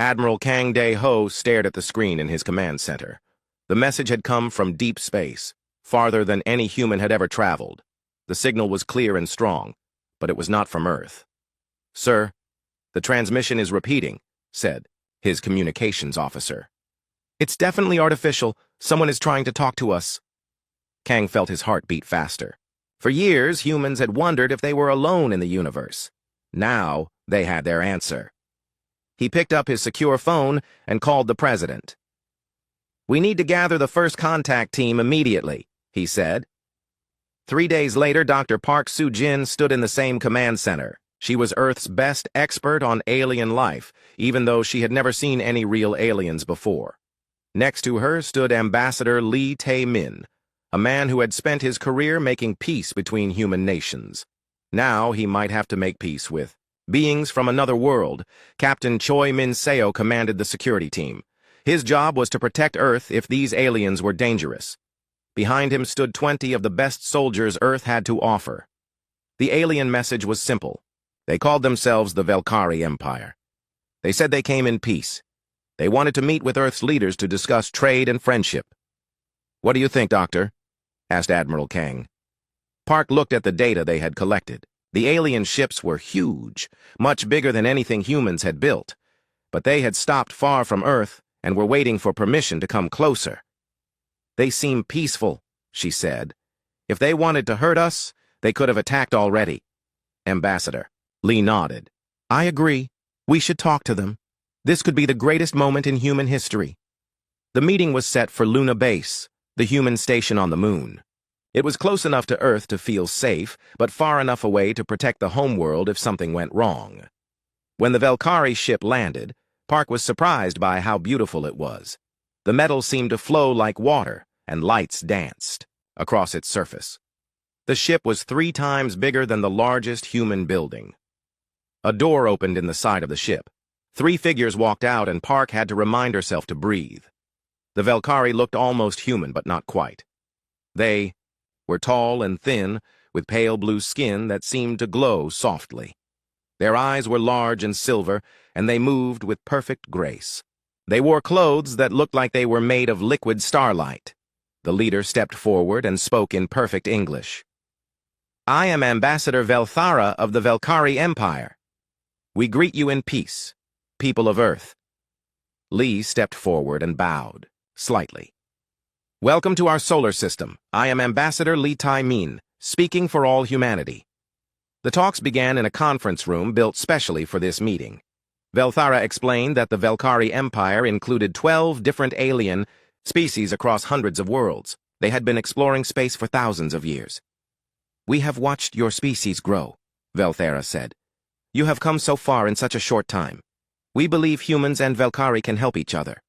Admiral Kang Dae-ho stared at the screen in his command center. The message had come from deep space, farther than any human had ever traveled. The signal was clear and strong, but it was not from Earth. "Sir, the transmission is repeating," said his communications officer. "It's definitely artificial. Someone is trying to talk to us." Kang felt his heart beat faster. For years, humans had wondered if they were alone in the universe. Now, they had their answer. He picked up his secure phone and called the president. "We need to gather the first contact team immediately," he said. 3 days later, Dr. Park Soo-jin stood in the same command center. She was Earth's best expert on alien life, even though she had never seen any real aliens before. Next to her stood Ambassador Lee Tae-min, a man who had spent his career making peace between human nations. Now he might have to make peace with beings from another world. Captain Choi Min-seo commanded the security team. His job was to protect Earth if these aliens were dangerous. Behind him stood 20 of the best soldiers Earth had to offer. The alien message was simple. They called themselves the Valkyrie Empire. They said they came in peace. They wanted to meet with Earth's leaders to discuss trade and friendship. "What do you think, Doctor?" asked Admiral Kang. Park looked at the data they had collected. The alien ships were huge, much bigger than anything humans had built. But they had stopped far from Earth and were waiting for permission to come closer. "They seem peaceful," she said. "If they wanted to hurt us, they could have attacked already." "Ambassador," Lee nodded. "I agree. We should talk to them. This could be the greatest moment in human history." The meeting was set for Luna Base, the human station on the moon. It was close enough to Earth to feel safe, but far enough away to protect the homeworld if something went wrong. When the Valkyrie ship landed, Park was surprised by how beautiful it was. The metal seemed to flow like water, and lights danced across its surface. The ship was 3 times bigger than the largest human building. A door opened in the side of the ship. 3 figures walked out, and Park had to remind herself to breathe. The Valkyrie looked almost human, but not quite. They were tall and thin, with pale blue skin that seemed to glow softly. Their eyes were large and silver, and they moved with perfect grace. They wore clothes that looked like they were made of liquid starlight. The leader stepped forward and spoke in perfect English. "I am Ambassador Velthara of the Valkyrie Empire. We greet you in peace, people of Earth." Lee stepped forward and bowed, slightly. "Welcome to our solar system. I am Ambassador Lee Tae-min, speaking for all humanity." The talks began in a conference room built specially for this meeting. Velthara explained that the Valkyrie Empire included 12 different alien species across hundreds of worlds. They had been exploring space for thousands of years. "We have watched your species grow," Velthara said. "You have come so far in such a short time. We believe humans and Valkyrie can help each other."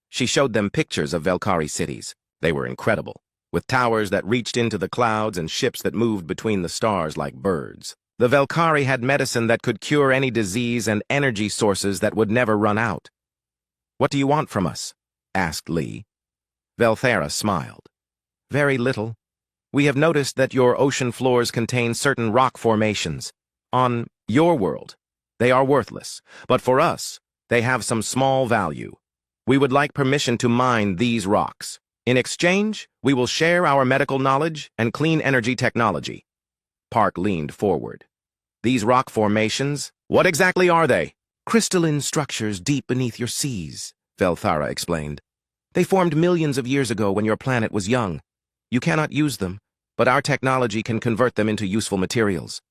She showed them pictures of Valkyrie cities. They were incredible, with towers that reached into the clouds and ships that moved between the stars like birds. The Valkyrie had medicine that could cure any disease and energy sources that would never run out. "What do you want from us?" asked Lee. Velthara smiled. "Very little. We have noticed that your ocean floors contain certain rock formations. On your world, they are worthless, but for us, they have some small value. We would like permission to mine these rocks. In exchange, we will share our medical knowledge and clean energy technology." Park leaned forward. "These rock formations, what exactly are they?" "Crystalline structures deep beneath your seas," Velthara explained. "They formed millions of years ago when your planet was young. You cannot use them, but our technology can convert them into useful materials."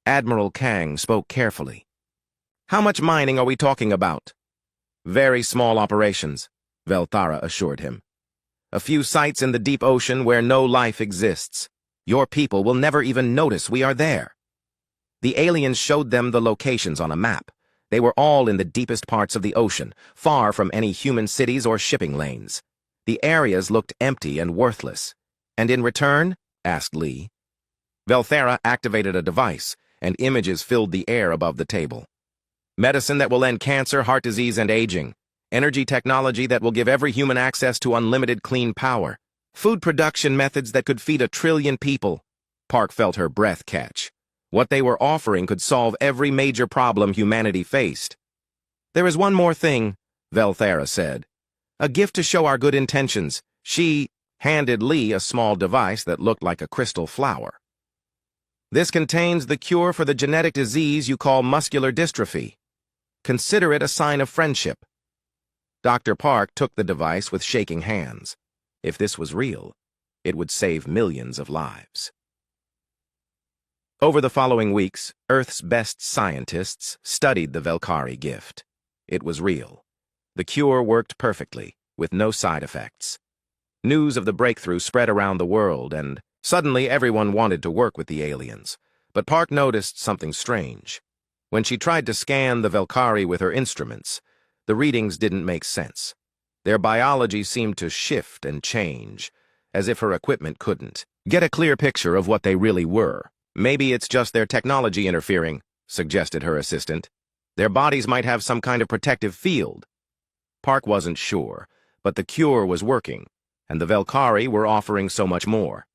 Admiral Kang spoke carefully. "How much mining are we talking about?" "Very small operations," Velthara assured him. "A few sites in the deep ocean where no life exists. Your people will never even notice we are there." The aliens showed them the locations on a map. They were all in the deepest parts of the ocean, far from any human cities or shipping lanes. The areas looked empty and worthless. "And in return?" asked Lee. Velthara activated a device, and images filled the air above the table. "Medicine that will end cancer, heart disease, and aging. Energy technology that will give every human access to unlimited clean power. Food production methods that could feed 1 trillion people." Park felt her breath catch. What they were offering could solve every major problem humanity faced. There is one more thing, Velthara said. A gift to show our good intentions. She handed Lee a small device that looked like a crystal flower. This contains the cure for the genetic disease you call muscular dystrophy. Consider it a sign of friendship. Dr. Park took the device with shaking hands. If this was real, it would save millions of lives. Over the following weeks, Earth's best scientists studied the Velkhari gift. It was real. The cure worked perfectly, with no side effects. News of the breakthrough spread around the world, and suddenly everyone wanted to work with the aliens. But Park noticed something strange. When she tried to scan the Velkhari with her instruments, the readings didn't make sense. Their biology seemed to shift and change, as if her equipment couldn't get a clear picture of what they really were. Maybe it's just their technology interfering, suggested her assistant. Their bodies might have some kind of protective field. Park wasn't sure, but the cure was working, and the Velkhari were offering so much more.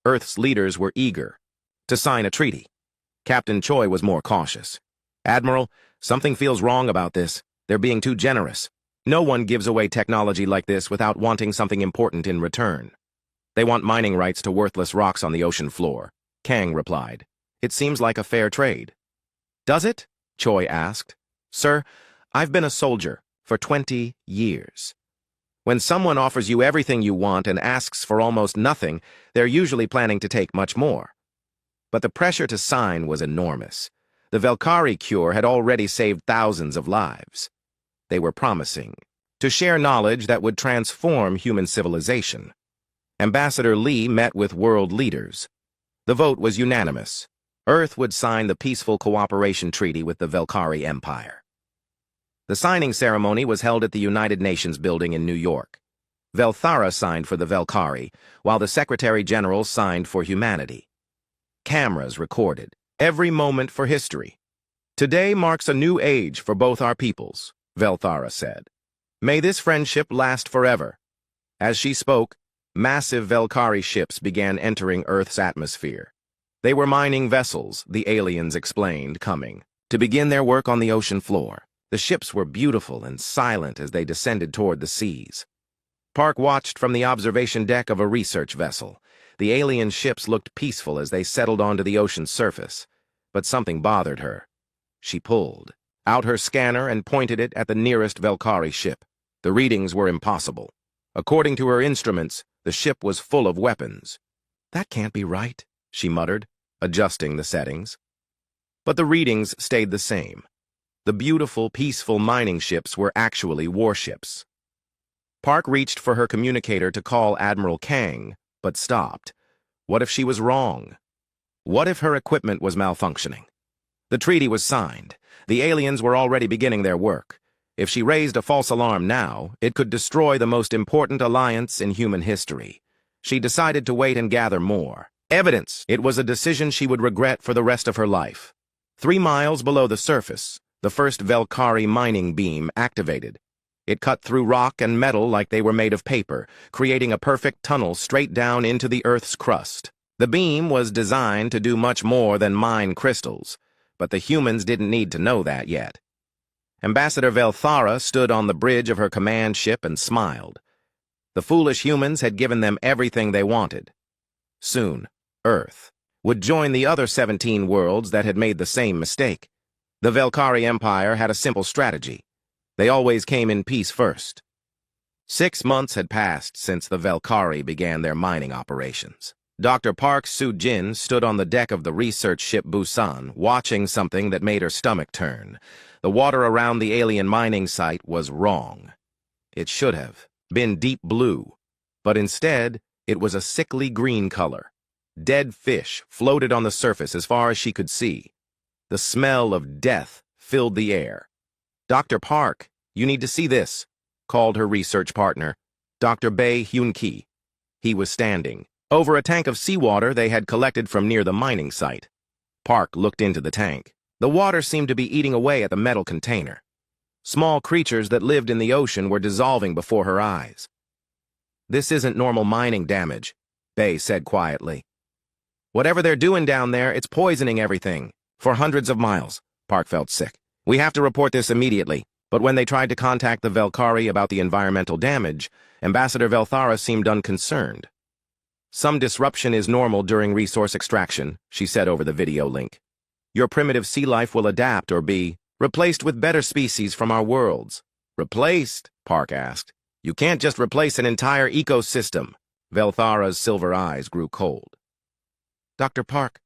Earth's leaders were eager to sign a treaty. Captain Choi was more cautious. Admiral, something feels wrong about this. They're being too generous. No one gives away technology like this without wanting something important in return. They want mining rights to worthless rocks on the ocean floor, Kang replied. It seems like a fair trade. Does it? Choi asked. Sir, I've been a soldier for 20 years. When someone offers you everything you want and asks for almost nothing, they're usually planning to take much more. But the pressure to sign was enormous. The Velkhari cure had already saved thousands of lives. They were promising to share knowledge that would transform human civilization. Ambassador Lee met with world leaders. The vote was unanimous. Earth would sign the peaceful cooperation treaty with the Velkhari Empire. The signing ceremony was held at the United Nations building in New York. Velthara signed for the Velkhari, while the Secretary General signed for humanity. Cameras recorded every moment for history. Today marks a new age for both our peoples, Velthara said. May this friendship last forever. As she spoke, massive Velkhari ships began entering Earth's atmosphere. They were mining vessels, the aliens explained, coming to begin their work on the ocean floor. The ships were beautiful and silent as they descended toward the seas. Park watched from the observation deck of a research vessel. The alien ships looked peaceful as they settled onto the ocean's surface, but something bothered her. She pulled out her scanner and pointed it at the nearest Velkhari ship. The readings were impossible. According to her instruments, the ship was full of weapons. That can't be right, she muttered, adjusting the settings. But the readings stayed the same. The beautiful, peaceful mining ships were actually warships. Park reached for her communicator to call Admiral Kang, but stopped. What if she was wrong? What if her equipment was malfunctioning? The treaty was signed. The aliens were already beginning their work. If she raised a false alarm now, it could destroy the most important alliance in human history. She decided to wait and gather more evidence. It was a decision she would regret for the rest of her life. 3 miles below the surface, the first Velkhari mining beam activated. It cut through rock and metal like they were made of paper, creating a perfect tunnel straight down into the Earth's crust. The beam was designed to do much more than mine crystals, but the humans didn't need to know that yet. Ambassador Velthara stood on the bridge of her command ship and smiled. The foolish humans had given them everything they wanted. Soon, Earth would join the other 17 worlds that had made the same mistake. The Velkhari Empire had a simple strategy. They always came in peace first. 6 months had passed since the Velkhari began their mining operations. Dr. Park Soo-jin stood on the deck of the research ship Busan, watching something that made her stomach turn. The water around the alien mining site was wrong. It should have been deep blue, but instead, it was a sickly green color. Dead fish floated on the surface as far as she could see. The smell of death filled the air. Dr. Park, you need to see this, called her research partner, Dr. Bae Hyun-ki. He was standing over a tank of seawater they had collected from near the mining site. Park looked into the tank. The water seemed to be eating away at the metal container. Small creatures that lived in the ocean were dissolving before her eyes. This isn't normal mining damage, Bae said quietly. Whatever they're doing down there, it's poisoning everything. For hundreds of miles. Park felt sick. We have to report this immediately, But when they tried to contact the Velkhari about the environmental damage, Ambassador Velthara seemed unconcerned. "Some disruption is normal during resource extraction," she said over the video link. "Your primitive sea life will adapt or be replaced with better species from our worlds." "Replaced?" Park asked. "You can't just replace an entire ecosystem." Velthara's silver eyes grew cold. "Dr. Park,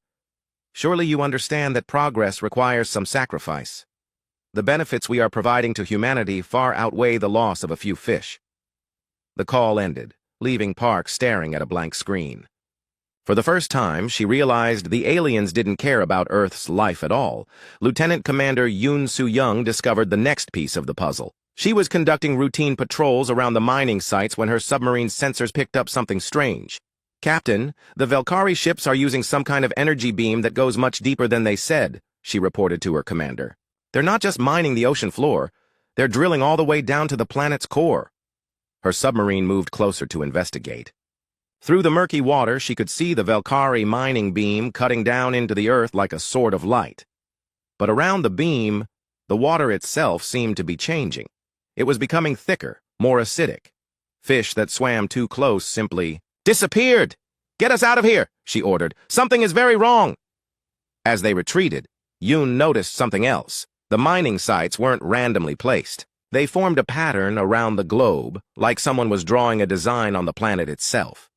surely you understand that progress requires some sacrifice. The benefits we are providing to humanity far outweigh the loss of a few fish." The call ended, leaving Park staring at a blank screen. For the first time, she realized the aliens didn't care about Earth's life at all. Lieutenant Commander Yoon Soo-young discovered the next piece of the puzzle. She was conducting routine patrols around the mining sites when her submarine's sensors picked up something strange. "Captain, the Velkhari ships are using some kind of energy beam that goes much deeper than they said," she reported to her commander. "They're not just mining the ocean floor, they're drilling all the way down to the planet's core." Her submarine moved closer to investigate. Through the murky water, she could see the Velkhari mining beam cutting down into the earth like a sword of light. But around the beam, the water itself seemed to be changing. It was becoming thicker, more acidic. Fish that swam too close simply disappeared. "Get us out of here," she ordered. "Something is very wrong." As they retreated, Yoon noticed something else. The mining sites weren't randomly placed. They formed a pattern around the globe, like someone was drawing a design on the planet itself.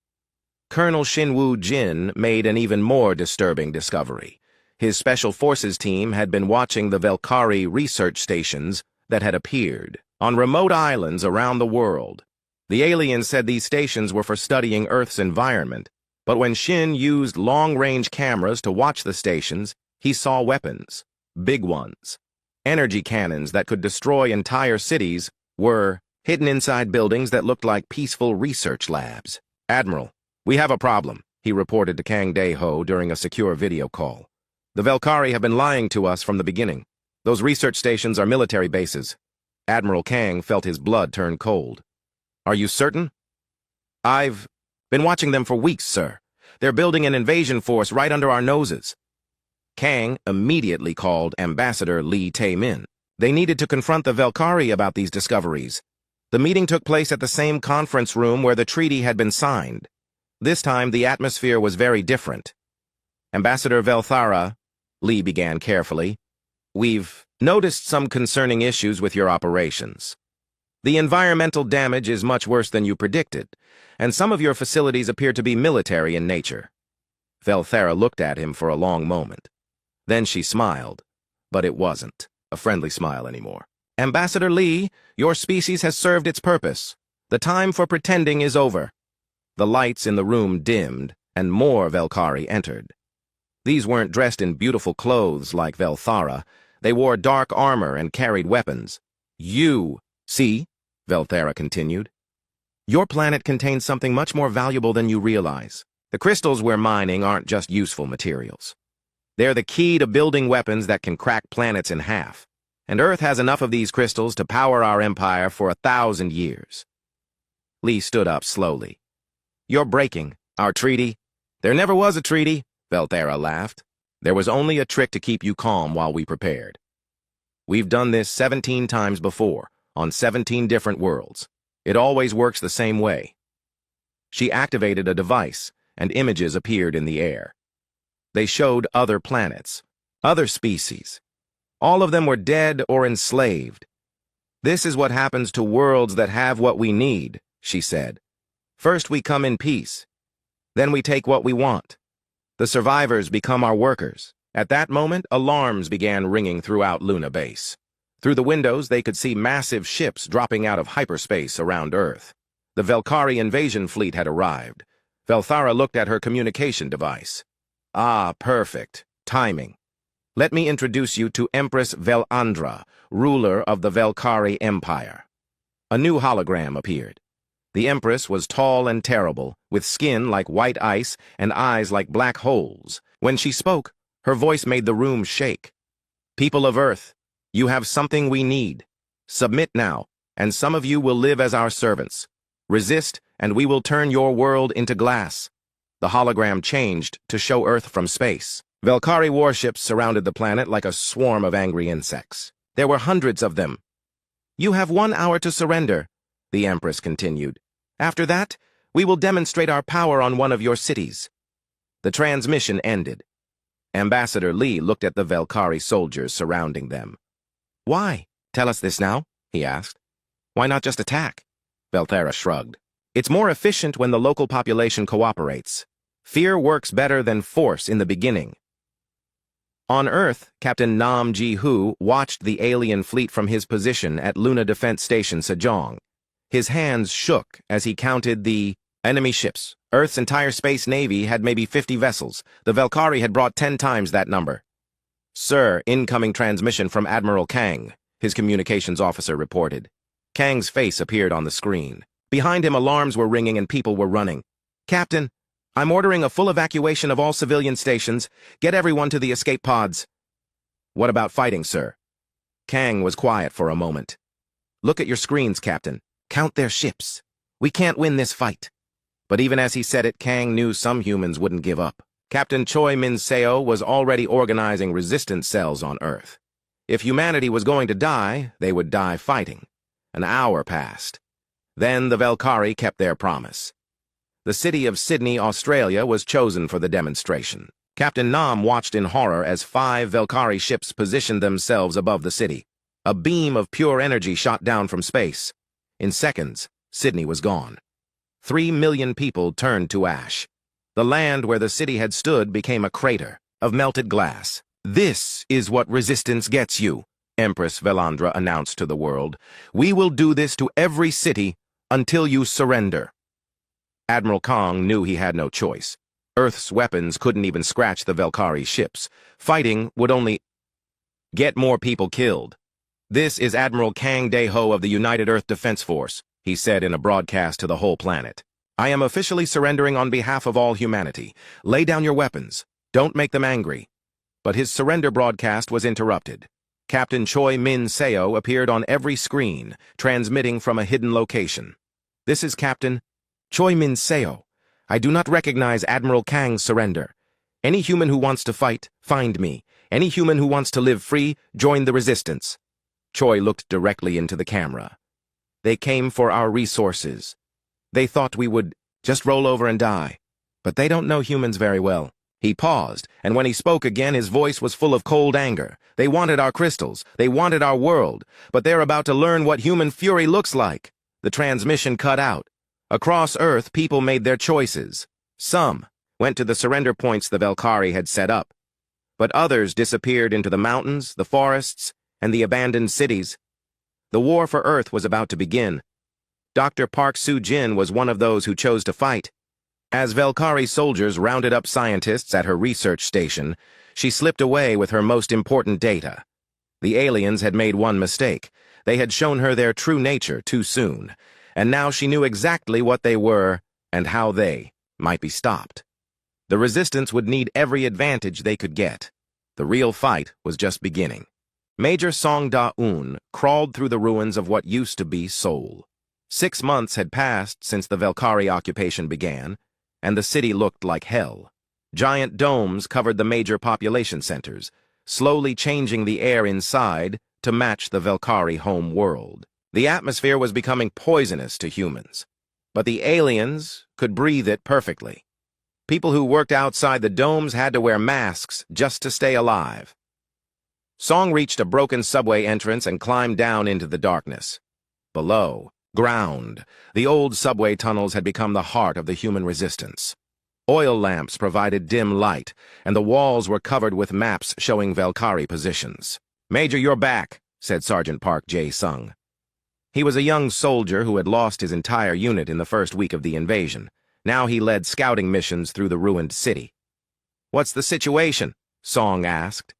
Colonel Shinwoo Jin made an even more disturbing discovery. His Special Forces team had been watching the Velkhari research stations that had appeared on remote islands around the world. The aliens said these stations were for studying Earth's environment, but when Shin used long-range cameras to watch the stations, he saw weapons, big ones. Energy cannons that could destroy entire cities were hidden inside buildings that looked like peaceful research labs. "Admiral, we have a problem," he reported to Kang Dae-ho during a secure video call. "The Velkhari have been lying to us from the beginning. Those research stations are military bases." Admiral Kang felt his blood turn cold. "Are you certain?" "I've been watching them for weeks, sir. They're building an invasion force right under our noses." Kang immediately called Ambassador Lee Tae-min. They needed to confront the Velkhari about these discoveries. The meeting took place at the same conference room where the treaty had been signed. This time, the atmosphere was very different. "Ambassador Velthara," Lee began carefully, "we've noticed some concerning issues with your operations. The environmental damage is much worse than you predicted, and some of your facilities appear to be military in nature." Velthara looked at him for a long moment. Then she smiled, but it wasn't a friendly smile anymore. "Ambassador Lee, your species has served its purpose. The time for pretending is over." The lights in the room dimmed, and more Velkhari entered. These weren't dressed in beautiful clothes like Velthara. They wore dark armor and carried weapons. "You see," Velthara continued, "your planet contains something much more valuable than you realize. The crystals we're mining aren't just useful materials. They're the key to building weapons that can crack planets in half. And Earth has enough of these crystals to power our empire for 1,000 years. Lee stood up slowly. "You're breaking our treaty." "There never was a treaty," Velthara laughed. "There was only a trick to keep you calm while we prepared. We've done this 17 times before, on 17 different worlds. It always works the same way." She activated a device, and images appeared in the air. They showed other planets, other species. All of them were dead or enslaved. "This is what happens to worlds that have what we need," she said. "First we come in peace. Then we take what we want. The survivors become our workers." At that moment, alarms began ringing throughout Luna Base. Through the windows, they could see massive ships dropping out of hyperspace around Earth. The Velkhari invasion fleet had arrived. Velthara looked at her communication device. "Ah, perfect. Timing. Let me introduce you to Empress Velandra, ruler of the Velkhari Empire." A new hologram appeared. The Empress was tall and terrible, with skin like white ice and eyes like black holes. When she spoke, her voice made the room shake. "People of Earth, you have something we need. Submit now, and some of you will live as our servants. Resist, and we will turn your world into glass." The hologram changed to show Earth from space. Velkhari warships surrounded the planet like a swarm of angry insects. There were hundreds of them. You have 1 hour to surrender, the Empress continued. After that, we will demonstrate our power on one of your cities. The transmission ended. Ambassador Lee looked at the Velkari soldiers surrounding them. Why? Tell us this now, he asked. Why not just attack? Velthera shrugged. It's more efficient when the local population cooperates. Fear works better than force in the beginning. On Earth, Captain Nam Ji-Hu watched the alien fleet from his position at Luna Defense Station Sejong. His hands shook as he counted the enemy ships. Earth's entire space navy had maybe 50 vessels. The Velkari had brought 10 times that number. Sir, incoming transmission from Admiral Kang, his communications officer reported. Kang's face appeared on the screen. Behind him, alarms were ringing and people were running. Captain, I'm ordering a full evacuation of all civilian stations. Get everyone to the escape pods. What about fighting, sir? Kang was quiet for a moment. Look at your screens, Captain. Count their ships. We can't win this fight. But even as he said it, Kang knew some humans wouldn't give up. Captain Choi Min-seo was already organizing resistance cells on Earth. If humanity was going to die, they would die fighting. An hour passed. Then the Velkari kept their promise. The city of Sydney, Australia, was chosen for the demonstration. Captain Nam watched in horror as 5 Velkari ships positioned themselves above the city. A beam of pure energy shot down from space. In seconds, Sydney was gone. 3 million people turned to ash. The land where the city had stood became a crater of melted glass. This is what resistance gets you, Empress Velandra announced to the world. We will do this to every city until you surrender. Admiral Kang knew he had no choice. Earth's weapons couldn't even scratch the Velkari ships. Fighting would only get more people killed. This is Admiral Kang Dae-ho of the United Earth Defense Force, he said in a broadcast to the whole planet. I am officially surrendering on behalf of all humanity. Lay down your weapons. Don't make them angry. But his surrender broadcast was interrupted. Captain Choi Min-seo appeared on every screen, transmitting from a hidden location. This is Captain Choi Min-seo. I do not recognize Admiral Kang's surrender. Any human who wants to fight, find me. Any human who wants to live free, join the resistance. Choi looked directly into the camera. They came for our resources. They thought we would just roll over and die. But they don't know humans very well. He paused, and when he spoke again, his voice was full of cold anger. They wanted our crystals. They wanted our world. But they're about to learn what human fury looks like. The transmission cut out. Across Earth, people made their choices. Some went to the surrender points the Velkari had set up. But others disappeared into the mountains, the forests, and the abandoned cities. The war for Earth was about to begin. Dr. Park Soo-jin was one of those who chose to fight. As Velkari soldiers rounded up scientists at her research station, she slipped away with her most important data. The aliens had made one mistake. They had shown her their true nature too soon, and now she knew exactly what they were and how they might be stopped. The resistance would need every advantage they could get. The real fight was just beginning. Major Song Da-eun crawled through the ruins of what used to be Seoul. 6 months had passed since the Velkari occupation began, and the city looked like hell. Giant domes covered the major population centers, slowly changing the air inside to match the Velkari home world. The atmosphere was becoming poisonous to humans, but the aliens could breathe it perfectly. People who worked outside the domes had to wear masks just to stay alive. Song reached a broken subway entrance and climbed down into the darkness. Below, ground, the old subway tunnels had become the heart of the human resistance. Oil lamps provided dim light, and the walls were covered with maps showing Velkari positions. "Major, you're back," said Sergeant Park Jae-sung. He was a young soldier who had lost his entire unit in the first week of the invasion. Now he led scouting missions through the ruined city. "What's the situation?" Song asked.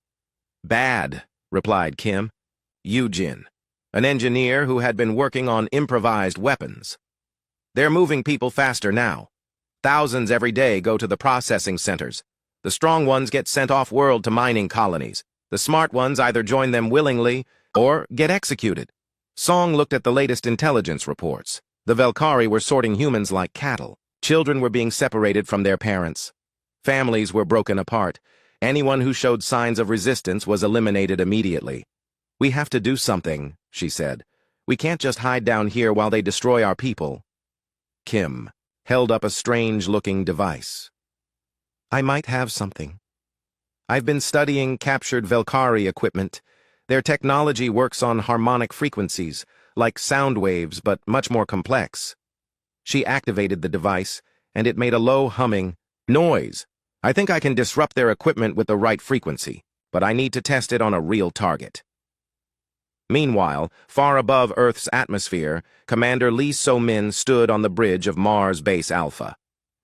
"Bad," replied Kim. Yoo-jin, an engineer who had been working on improvised weapons. "They're moving people faster now. Thousands every day go to the processing centers. The strong ones get sent off-world to mining colonies. The smart ones either join them willingly or get executed." Song looked at the latest intelligence reports. The Velkari were sorting humans like cattle. Children were being separated from their parents. Families were broken apart. Anyone who showed signs of resistance was eliminated immediately. "We have to do something," she said. We can't just hide down here while they destroy our people. Kim held up a strange-looking device. I might have something. I've been studying captured Velkari equipment. Their technology works on harmonic frequencies, like sound waves, but much more complex. She activated the device, and it made a low humming noise. I think I can disrupt their equipment with the right frequency, but I need to test it on a real target. Meanwhile, far above Earth's atmosphere, Commander Lee So-min stood on the bridge of Mars Base Alpha.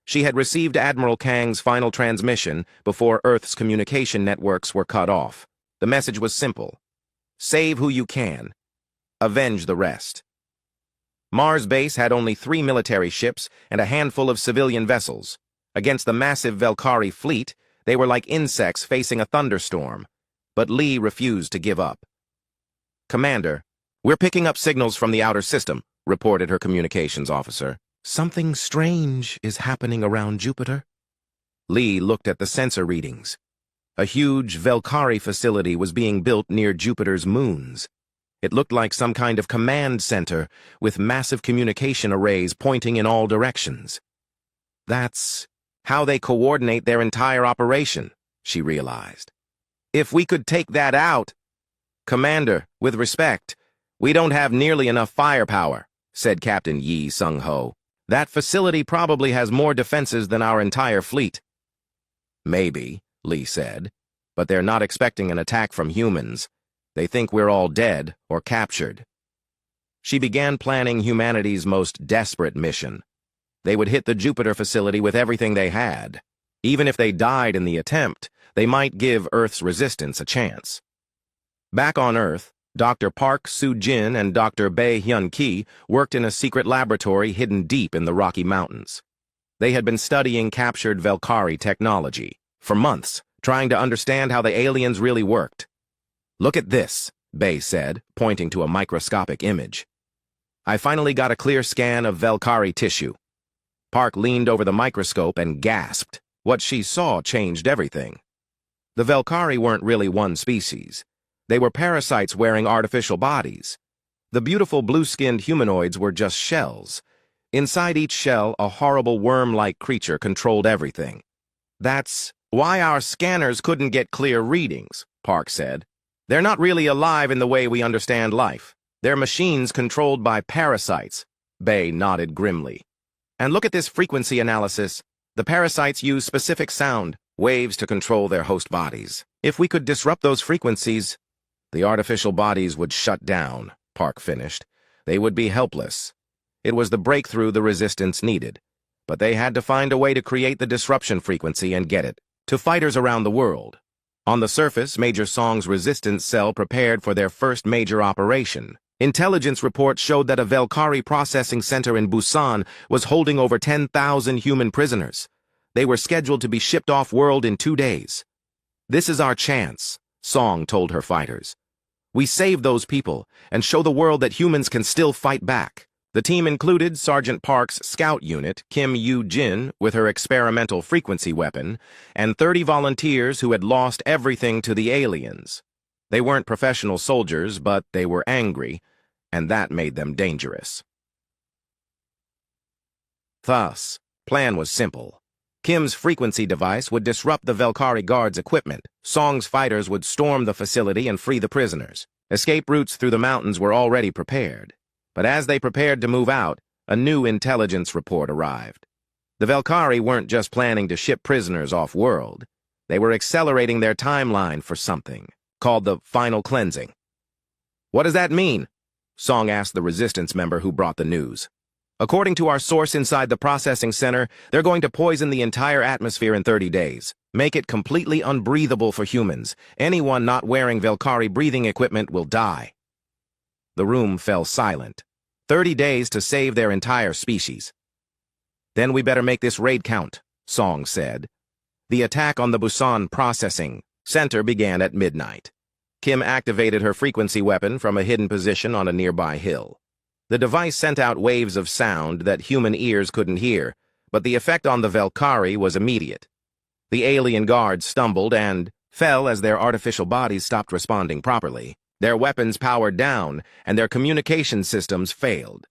She had received Admiral Kang's final transmission before Earth's communication networks were cut off. The message was simple: save who you can. Avenge the rest. Mars Base had only 3 military ships and a handful of civilian vessels. Against the massive Velkari fleet, they were like insects facing a thunderstorm. But Lee refused to give up. Commander, we're picking up signals from the outer system, reported her communications officer. Something strange is happening around Jupiter. Lee looked at the sensor readings. A huge Velkari facility was being built near Jupiter's moons. It looked like some kind of command center with massive communication arrays pointing in all directions. That's how they coordinate their entire operation, she realized. If we could take that out... Commander, with respect, we don't have nearly enough firepower, said Captain Yi Sung-ho. That facility probably has more defenses than our entire fleet. Maybe, Lee said, but they're not expecting an attack from humans. They think we're all dead or captured. She began planning humanity's most desperate mission. They would hit the Jupiter facility with everything they had. Even if they died in the attempt, they might give Earth's resistance a chance. Back on Earth, Dr. Park Soo-jin and Dr. Bae Hyun-ki worked in a secret laboratory hidden deep in the Rocky Mountains. They had been studying captured Velkari technology for months, trying to understand how the aliens really worked. Look at this, Bae said, pointing to a microscopic image. I finally got a clear scan of Velkari tissue. Park leaned over the microscope and gasped. What she saw changed everything. The Velkari weren't really one species. They were parasites wearing artificial bodies. The beautiful blue-skinned humanoids were just shells. Inside each shell, a horrible worm-like creature controlled everything. That's why our scanners couldn't get clear readings, Park said. They're not really alive in the way we understand life. They're machines controlled by parasites. Bae nodded grimly. And look at this frequency analysis. The parasites use specific sound waves to control their host bodies. If we could disrupt those frequencies, the artificial bodies would shut down, Park finished. They would be helpless. It was the breakthrough the resistance needed. But they had to find a way to create the disruption frequency and get it to fighters around the world. On the surface, Major Song's resistance cell prepared for their first major operation. Intelligence reports showed that a Velkari processing center in Busan was holding over 10,000 human prisoners. They were scheduled to be shipped off-world in 2 days. This is our chance, Song told her fighters. We save those people and show the world that humans can still fight back. The team included Sergeant Park's scout unit, Kim Yoo-jin, with her experimental frequency weapon, and 30 volunteers who had lost everything to the aliens. They weren't professional soldiers, but they were angry, and that made them dangerous. Thus, plan was simple. Kim's frequency device would disrupt the Velkari guards' equipment. Song's fighters would storm the facility and free the prisoners. Escape routes through the mountains were already prepared. But as they prepared to move out, a new intelligence report arrived. The Velkari weren't just planning to ship prisoners off-world. They were accelerating their timeline for something, called the final cleansing. What does that mean? Song asked the resistance member who brought the news. According to our source inside the processing center, they're going to poison the entire atmosphere in 30 days. Make it completely unbreathable for humans. Anyone not wearing Velkari breathing equipment will die. The room fell silent. 30 days to save their entire species. Then we better make this raid count, Song said. The attack on the Busan processing center began at midnight. Kim activated her frequency weapon from a hidden position on a nearby hill. The device sent out waves of sound that human ears couldn't hear, but the effect on the Velkari was immediate. The alien guards stumbled and fell as their artificial bodies stopped responding properly. Their weapons powered down, and their communication systems failed.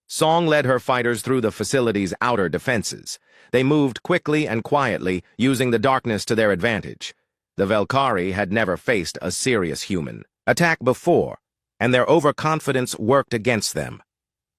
Song led her fighters through the facility's outer defenses. They moved quickly and quietly, using the darkness to their advantage. The Valkyrie had never faced a serious human attack before, and their overconfidence worked against them.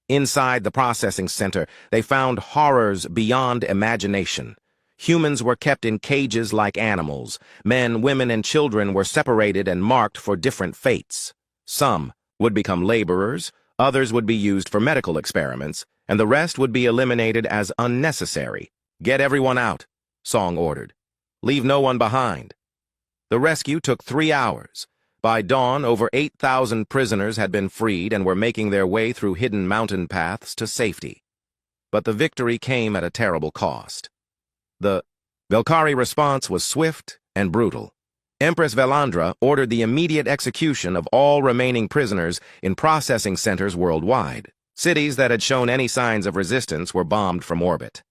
Inside the processing center, they found horrors beyond imagination. Humans were kept in cages like animals. Men, women, and children were separated and marked for different fates. Some would become laborers, others would be used for medical experiments, and the rest would be eliminated as unnecessary. "Get everyone out," Song ordered. "Leave no one behind." The rescue took 3 hours. By dawn, over 8,000 prisoners had been freed and were making their way through hidden mountain paths to safety. But the victory came at a terrible cost. The Valkyrie response was swift and brutal. Empress Velandra ordered the immediate execution of all remaining prisoners in processing centers worldwide. Cities that had shown any signs of resistance were bombed from orbit.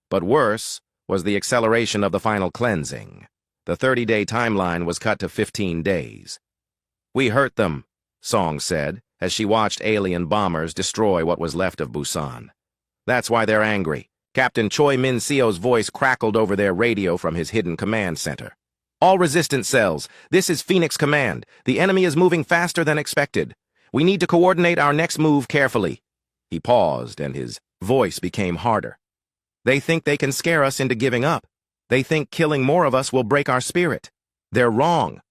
But worse was the acceleration of the final cleansing. The 30-day timeline was cut to 15 days. "We hurt them," Song said, as she watched alien bombers destroy what was left of Busan. "That's why they're angry." Captain Choi Min-seo's voice crackled over their radio from his hidden command center. "All resistance cells, this is Phoenix Command. The enemy is moving faster than expected. We need to coordinate our next move carefully." He paused, and his voice became harder. "They think they can scare us into giving up. They think killing more of us will break our spirit. They're wrong."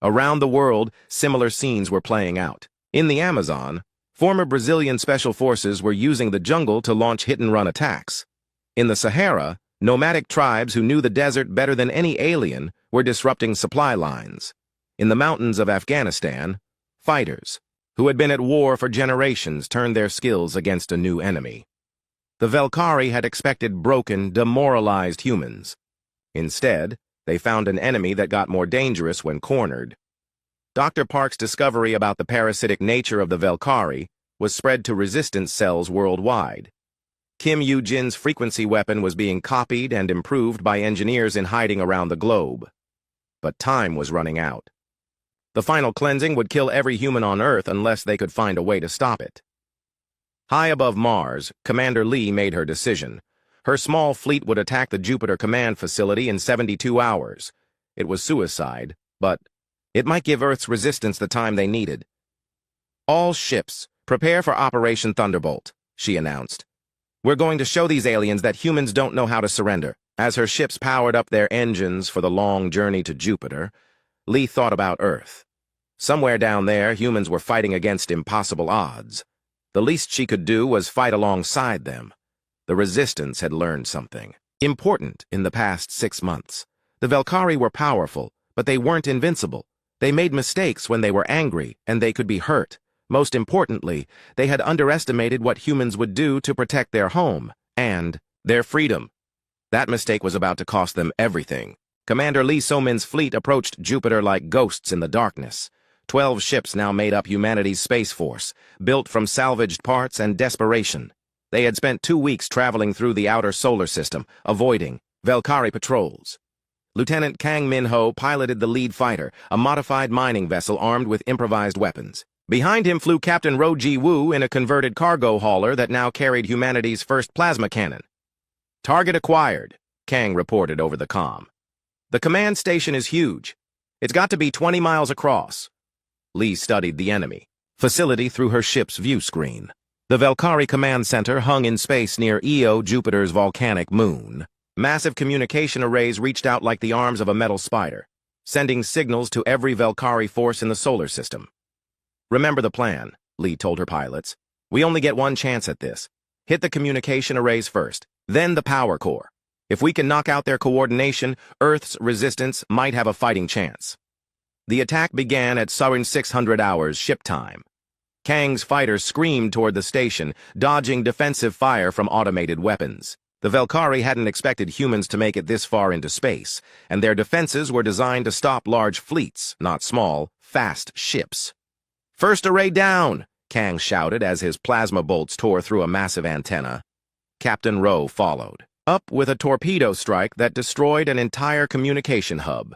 Around the world, similar scenes were playing out. In the Amazon, former Brazilian special forces were using the jungle to launch hit-and-run attacks. In the Sahara, nomadic tribes who knew the desert better than any alien were disrupting supply lines. In the mountains of Afghanistan, fighters, who had been at war for generations, turned their skills against a new enemy. The Valkyrie had expected broken, demoralized humans. Instead, they found an enemy that got more dangerous when cornered. Dr. Park's discovery about the parasitic nature of the Valkyrie was spread to resistance cells worldwide. Kim Yoo-jin's frequency weapon was being copied and improved by engineers in hiding around the globe. But time was running out. The final cleansing would kill every human on Earth unless they could find a way to stop it. High above Mars, Commander Lee made her decision. Her small fleet would attack the Jupiter Command Facility in 72 hours. It was suicide, but it might give Earth's resistance the time they needed. "All ships, prepare for Operation Thunderbolt," she announced. "We're going to show these aliens that humans don't know how to surrender." As her ships powered up their engines for the long journey to Jupiter, Lee thought about Earth. Somewhere down there, humans were fighting against impossible odds. The least she could do was fight alongside them. The resistance had learned something important in the past 6 months. The Valkyrie were powerful, but they weren't invincible. They made mistakes when they were angry, and they could be hurt. Most importantly, they had underestimated what humans would do to protect their home and their freedom. That mistake was about to cost them everything. Commander Lee So-min's fleet approached Jupiter like ghosts in the darkness. 12 ships now made up humanity's space force, built from salvaged parts and desperation. They had spent 2 weeks traveling through the outer solar system, avoiding Valkyrie patrols. Lieutenant Kang Min-ho piloted the lead fighter, a modified mining vessel armed with improvised weapons. Behind him flew Captain Ro Ji-woo in a converted cargo hauler that now carried humanity's first plasma cannon. "Target acquired," Kang reported over the comm. "The command station is huge. It's got to be 20 miles across." Lee studied the enemy facility through her ship's view screen. The Valkyrie Command Center hung in space near Io, Jupiter's volcanic moon. Massive communication arrays reached out like the arms of a metal spider, sending signals to every Valkyrie force in the solar system. "Remember the plan," Lee told her pilots. "We only get one chance at this. Hit the communication arrays first, then the power core. If we can knock out their coordination, Earth's resistance might have a fighting chance." The attack began at 600 hours ship time. Kang's fighters screamed toward the station, dodging defensive fire from automated weapons. The Valkyrie hadn't expected humans to make it this far into space, and their defenses were designed to stop large fleets, not small, fast ships. "First array down!" Kang shouted as his plasma bolts tore through a massive antenna. Captain Ro followed, up with a torpedo strike that destroyed an entire communication hub.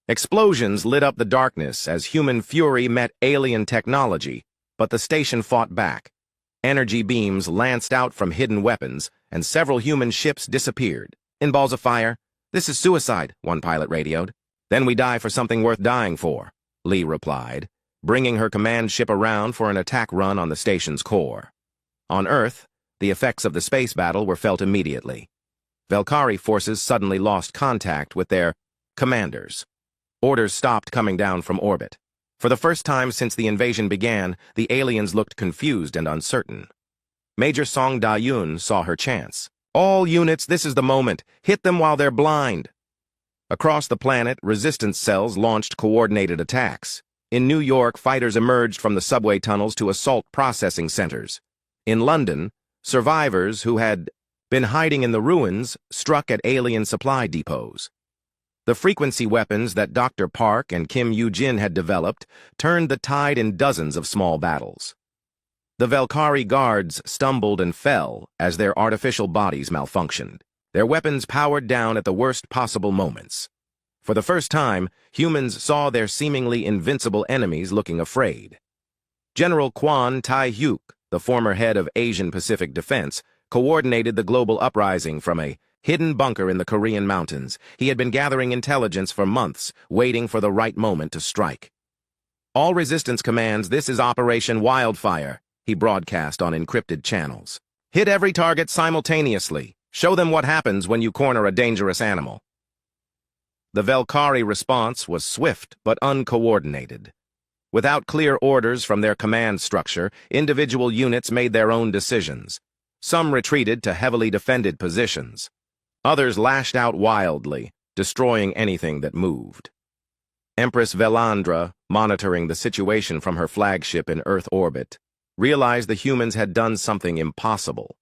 Explosions lit up the darkness as human fury met alien technology, but the station fought back. Energy beams lanced out from hidden weapons, and several human ships disappeared. In balls of fire. "This is suicide," one pilot radioed. "Then we die for something worth dying for," Lee replied, bringing her command ship around for an attack run on the station's core. On Earth, the effects of the space battle were felt immediately. Valkyrie forces suddenly lost contact with their commanders. Orders stopped coming down from orbit. For the first time since the invasion began, the aliens looked confused and uncertain. Major Song Da-yun saw her chance. "All units, this is the moment. Hit them while they're blind." Across the planet, resistance cells launched coordinated attacks. In New York, fighters emerged from the subway tunnels to assault processing centers. In London, survivors who had been hiding in the ruins struck at alien supply depots. The frequency weapons that Dr. Park and Kim Yoo-jin had developed turned the tide in dozens of small battles. The Valkyrie guards stumbled and fell as their artificial bodies malfunctioned, their weapons powered down at the worst possible moments. For the first time, humans saw their seemingly invincible enemies looking afraid. General Kwon Tae-hyuk, the former head of Asian Pacific Defense, coordinated the global uprising from a hidden bunker in the Korean mountains. He had been gathering intelligence for months, waiting for the right moment to strike. "All resistance commands, this is Operation Wildfire," he broadcast on encrypted channels. "Hit every target simultaneously. Show them what happens when you corner a dangerous animal." The Valkyrie response was swift but uncoordinated. Without clear orders from their command structure, individual units made their own decisions. Some retreated to heavily defended positions. Others lashed out wildly, destroying anything that moved. Empress Velandra, monitoring the situation from her flagship in Earth orbit, realized the humans had done something impossible.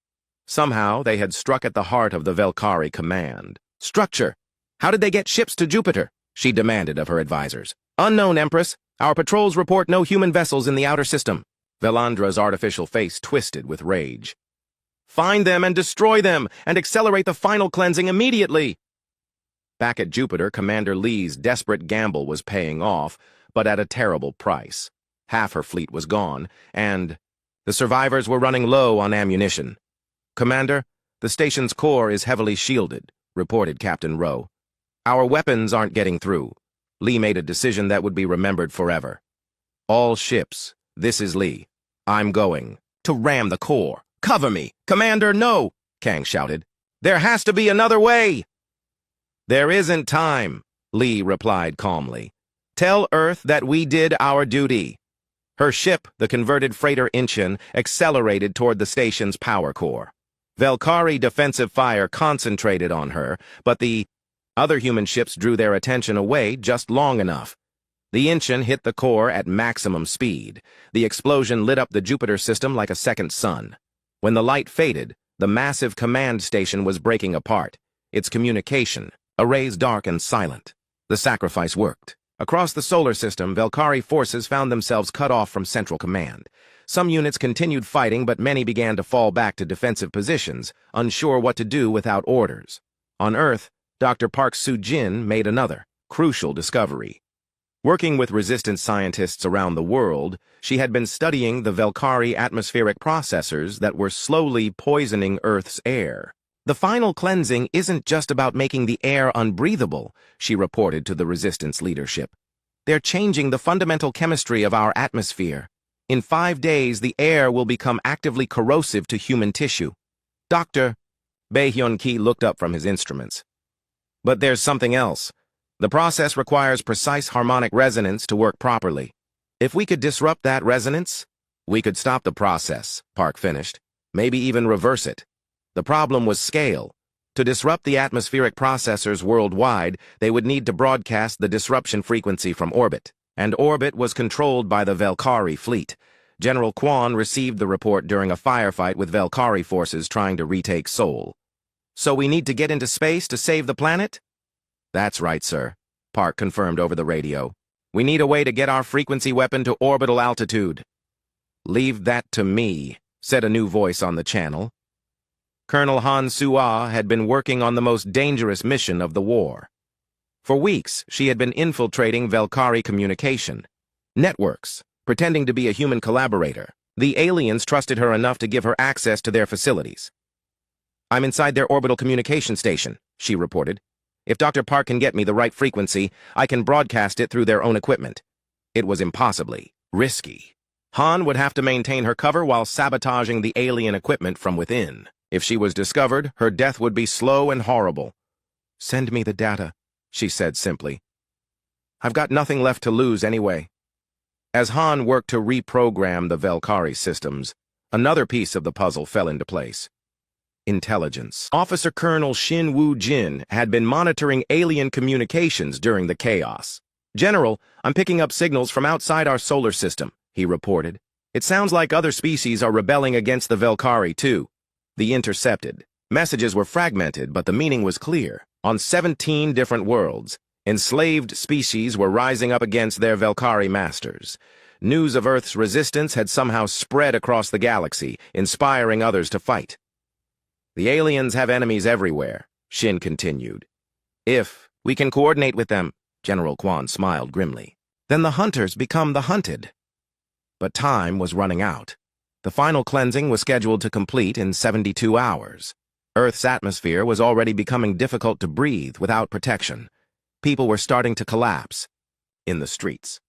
Somehow, they had struck at the heart of the Valkyrie command. "Structure! How did they get ships to Jupiter?" she demanded of her advisors. "Unknown, Empress. Our patrols report no human vessels in the outer system." Velandra's artificial face twisted with rage. "Find them and destroy them, and accelerate the final cleansing immediately!" Back at Jupiter, Commander Lee's desperate gamble was paying off, but at a terrible price. Half her fleet was gone, and the survivors were running low on ammunition. "Commander, the station's core is heavily shielded," reported Captain Rowe. "Our weapons aren't getting through." Lee made a decision that would be remembered forever. "All ships, this is Lee. I'm going to ram the core. Cover me!" "Commander, no!" Kang shouted. "There has to be another way!" "There isn't time," Lee replied calmly. "Tell Earth that we did our duty." Her ship, the converted freighter Incheon, accelerated toward the station's power core. Valkyrie defensive fire concentrated on her, but the other human ships drew their attention away just long enough. The Incheon hit the core at maximum speed. The explosion lit up the Jupiter system like a second sun. When the light faded, the massive command station was breaking apart, its communication, arrays dark and silent. The sacrifice worked. Across the solar system, Valkyrie forces found themselves cut off from central command. Some units continued fighting, but many began to fall back to defensive positions, unsure what to do without orders. On Earth, Dr. Park Soo-jin made another, crucial discovery. Working with resistance scientists around the world, she had been studying the Valkyrie atmospheric processors that were slowly poisoning Earth's air. "The final cleansing isn't just about making the air unbreathable," she reported to the resistance leadership. "They're changing the fundamental chemistry of our atmosphere. In 5 days, the air will become actively corrosive to human tissue." "Dr." Bae Hyun-ki looked up from his instruments. "But there's something else. The process requires precise harmonic resonance to work properly. If we could disrupt that resonance, we could stop the process," Park finished. "Maybe even reverse it. The problem was scale. To disrupt the atmospheric processors worldwide, they would need to broadcast the disruption frequency from orbit. And orbit was controlled by the Valkyrie fleet. General Kwon received the report during a firefight with Valkyrie forces trying to retake Seoul. "So we need to get into space to save the planet?" "That's right, sir," Park confirmed over the radio. "We need a way to get our frequency weapon to orbital altitude." "Leave that to me," said a new voice on the channel. Colonel Han Soo-ah had been working on the most dangerous mission of the war. For weeks, she had been infiltrating Velkari communication networks, pretending to be a human collaborator. The aliens trusted her enough to give her access to their facilities. "I'm inside their orbital communication station," she reported. "If Dr. Park can get me the right frequency, I can broadcast it through their own equipment." It was impossibly risky. Han would have to maintain her cover while sabotaging the alien equipment from within. If she was discovered, her death would be slow and horrible. "Send me the data," she said simply. "I've got nothing left to lose anyway." As Han worked to reprogram the Velkari systems, another piece of the puzzle fell into place. Intelligence. Officer Colonel Shin Woo-jin had been monitoring alien communications during the chaos. "General, I'm picking up signals from outside our solar system," he reported. "It sounds like other species are rebelling against the Velkari, too." The intercepted messages were fragmented, but the meaning was clear. On 17 different worlds, enslaved species were rising up against their Velkari masters. News of Earth's resistance had somehow spread across the galaxy, inspiring others to fight. "The aliens have enemies everywhere," Shin continued. "If we can coordinate with them," General Quan smiled grimly, "then the hunters become the hunted." But time was running out. The final cleansing was scheduled to complete in 72 hours. Earth's atmosphere was already becoming difficult to breathe without protection. People were starting to collapse in the streets.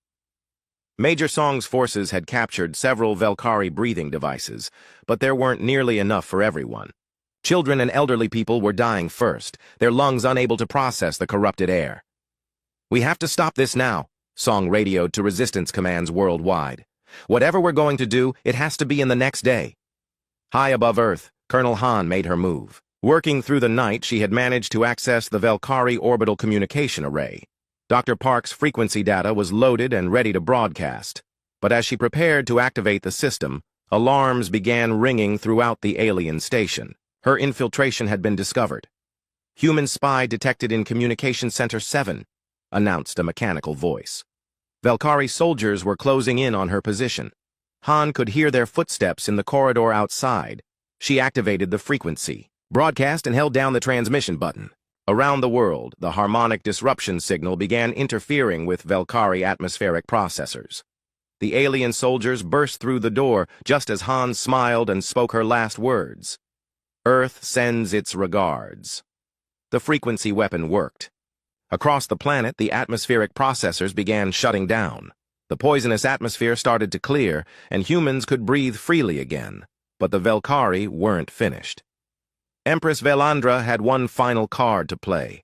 Major Song's forces had captured several Velkari breathing devices, but there weren't nearly enough for everyone. Children and elderly people were dying first, their lungs unable to process the corrupted air. "We have to stop this now," Song radioed to resistance commands worldwide. "Whatever we're going to do, it has to be in the next day." High above Earth, Colonel Han made her move. Working through the night, she had managed to access the Velkari orbital communication array. Dr. Park's frequency data was loaded and ready to broadcast. But as she prepared to activate the system, alarms began ringing throughout the alien station. Her infiltration had been discovered. "Human spy detected in Communication Center 7, announced a mechanical voice. Velkari soldiers were closing in on her position. Han could hear their footsteps in the corridor outside. She activated the frequency, broadcast, and held down the transmission button. Around the world, the harmonic disruption signal began interfering with Velkari atmospheric processors. The alien soldiers burst through the door just as Han smiled and spoke her last words. "Earth sends its regards." The frequency weapon worked. Across the planet, the atmospheric processors began shutting down. The poisonous atmosphere started to clear, and humans could breathe freely again. But the Velkari weren't finished. Empress Velandra had one final card to play.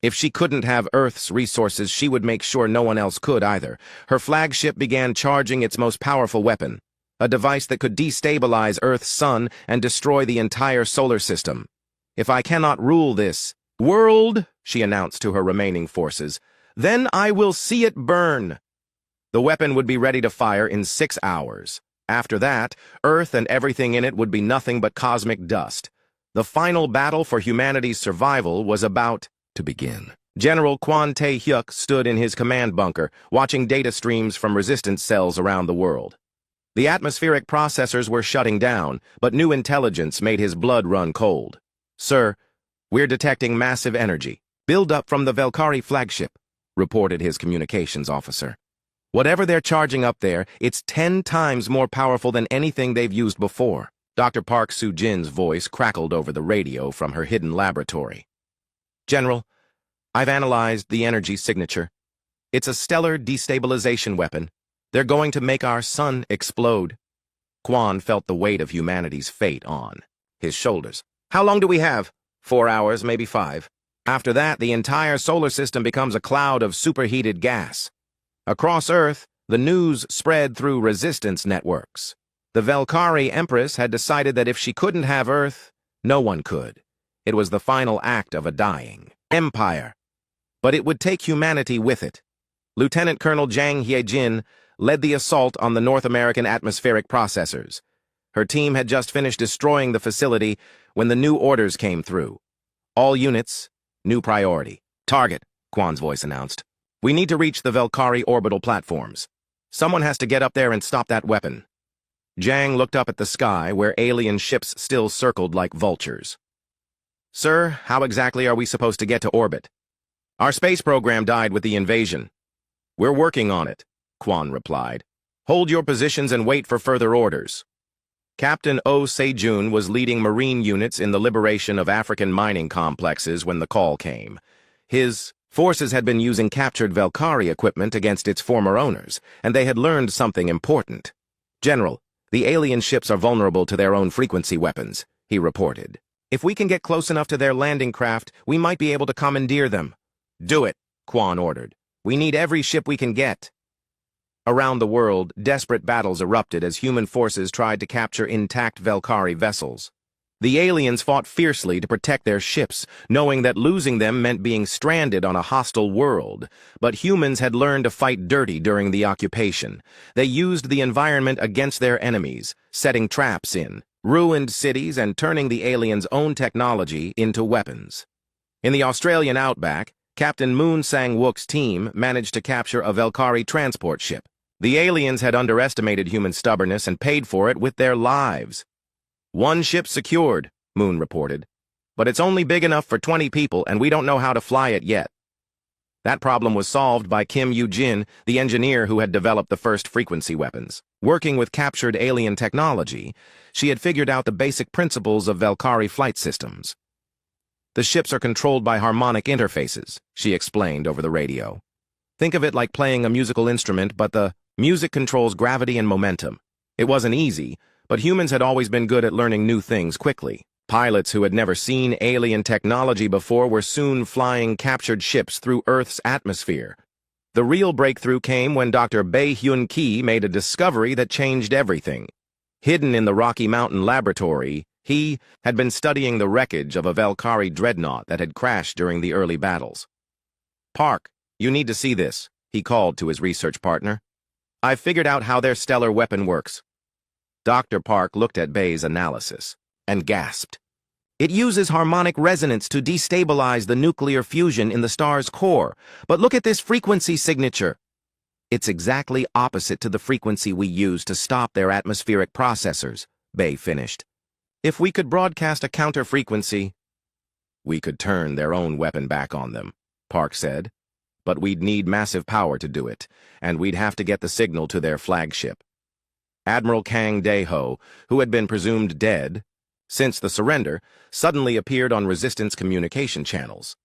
If she couldn't have Earth's resources, she would make sure no one else could either. Her flagship began charging its most powerful weapon, a device that could destabilize Earth's sun and destroy the entire solar system. "If I cannot rule this world," she announced to her remaining forces, "then I will see it burn." The weapon would be ready to fire in 6 hours. After that, Earth and everything in it would be nothing but cosmic dust. The final battle for humanity's survival was about to begin. General Kwon Tae-hyuk stood in his command bunker, watching data streams from resistance cells around the world. The atmospheric processors were shutting down, but new intelligence made his blood run cold. "Sir, we're detecting massive energy build-up from the Velkari flagship," reported his communications officer. "Whatever they're charging up there, it's 10 times more powerful than anything they've used before." Dr. Park Soo-jin's voice crackled over the radio from her hidden laboratory. "General, I've analyzed the energy signature. It's a stellar destabilization weapon. They're going to make our sun explode." Kwon felt the weight of humanity's fate on his shoulders. "How long do we have?" 4 hours, maybe 5. After that, the entire solar system becomes a cloud of superheated gas. Across Earth, the news spread through resistance networks. The Velkari Empress had decided that if she couldn't have Earth, no one could. It was the final act of a dying empire. But it would take humanity with it. Lieutenant Colonel Jang Hye-jin led the assault on the North American atmospheric processors. Her team had just finished destroying the facility when the new orders came through. "All units, new priority. Target," Kwan's voice announced. "We need to reach the Velkari orbital platforms. Someone has to get up there and stop that weapon." Jang looked up at the sky, where alien ships still circled like vultures. "Sir, how exactly are we supposed to get to orbit?" Our space program died with the invasion. We're working on it, Quan replied. Hold your positions and wait for further orders. Captain O. Sejun was leading Marine units in the liberation of African mining complexes when the call came. His forces had been using captured Valkyrie equipment against its former owners, and they had learned something important. General, the alien ships are vulnerable to their own frequency weapons, he reported. If we can get close enough to their landing craft, we might be able to commandeer them. Do it, Quan ordered. We need every ship we can get. Around the world, desperate battles erupted as human forces tried to capture intact Valkyrie vessels. The aliens fought fiercely to protect their ships, knowing that losing them meant being stranded on a hostile world. But humans had learned to fight dirty during the occupation. They used the environment against their enemies, setting traps in, ruined cities, and turning the aliens' own technology into weapons. In the Australian outback, Captain Moon Sang-wook's team managed to capture a Valkyrie transport ship. The aliens had underestimated human stubbornness and paid for it with their lives. One ship secured, Moon reported. But it's only big enough for 20 people, and we don't know how to fly it yet. That problem was solved by Kim Yoo-jin, the engineer who had developed the first frequency weapons. Working with captured alien technology, she had figured out the basic principles of Valkyrie flight systems. The ships are controlled by harmonic interfaces, she explained over the radio. Think of it like playing a musical instrument, but the music controls gravity and momentum. It wasn't easy, but humans had always been good at learning new things quickly. Pilots who had never seen alien technology before were soon flying captured ships through Earth's atmosphere. The real breakthrough came when Dr. Bae Hyun-ki made a discovery that changed everything. Hidden in the Rocky Mountain laboratory, he had been studying the wreckage of a Valkyrie dreadnought that had crashed during the early battles. Park, you need to see this, he called to his research partner. I've figured out how their stellar weapon works. Dr. Park looked at Bae's analysis and gasped. It uses harmonic resonance to destabilize the nuclear fusion in the star's core. But look at this frequency signature. It's exactly opposite to the frequency we use to stop their atmospheric processors, Bae finished. If we could broadcast a counter-frequency, we could turn their own weapon back on them, Park said. But we'd need massive power to do it, and we'd have to get the signal to their flagship. Admiral Kang Dae-ho, who had been presumed dead since the surrender, suddenly appeared on Resistance communication channels.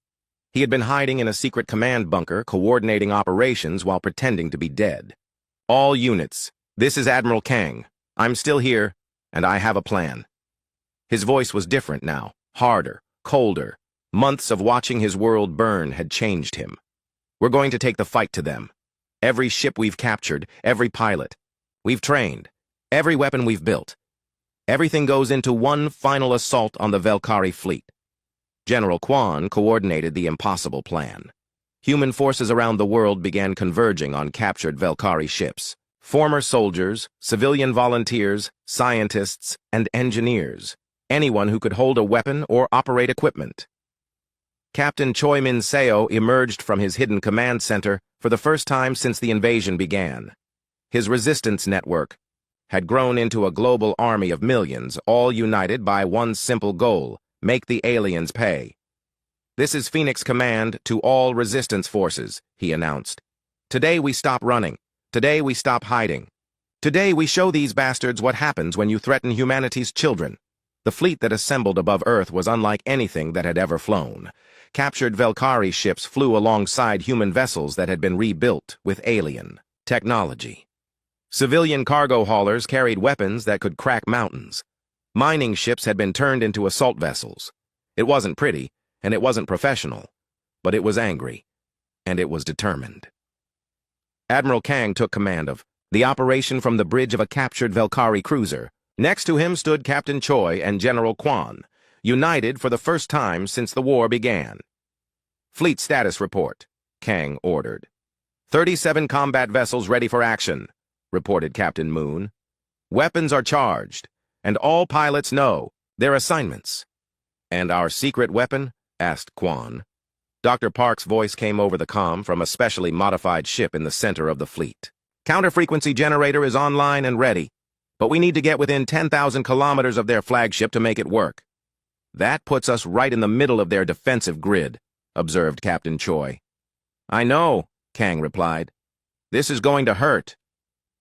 He had been hiding in a secret command bunker, coordinating operations while pretending to be dead. All units, this is Admiral Kang. I'm still here, and I have a plan. His voice was different now, harder, colder. Months of watching his world burn had changed him. We're going to take the fight to them. Every ship we've captured, every pilot we've trained, every weapon we've built. Everything goes into one final assault on the Valkyrie fleet. General Quan coordinated the impossible plan. Human forces around the world began converging on captured Valkyrie ships. Former soldiers, civilian volunteers, scientists, and engineers. Anyone who could hold a weapon or operate equipment. Captain Choi Min-seo emerged from his hidden command center for the first time since the invasion began. His resistance network had grown into a global army of millions, all united by one simple goal: make the aliens pay. This is Phoenix Command to all resistance forces, he announced. Today we stop running. Today we stop hiding. Today we show these bastards what happens when you threaten humanity's children. The fleet that assembled above Earth was unlike anything that had ever flown. Captured Valkyrie ships flew alongside human vessels that had been rebuilt with alien technology. Civilian cargo haulers carried weapons that could crack mountains. Mining ships had been turned into assault vessels. It wasn't pretty, and it wasn't professional, but it was angry, and it was determined. Admiral Kang took command of the operation from the bridge of a captured Valkyrie cruiser. Next to him stood Captain Choi and General Quan, united for the first time since the war began. Fleet status report, Kang ordered. 37 combat vessels ready for action, reported Captain Moon. Weapons are charged, and all pilots know their assignments. And our secret weapon? Asked Quan. Dr. Park's voice came over the comm from a specially modified ship in the center of the fleet. Counter-frequency generator is online and ready, but we need to get within 10,000 kilometers of their flagship to make it work. That puts us right in the middle of their defensive grid. observed Captain Choi. I know, Kang replied. This is going to hurt.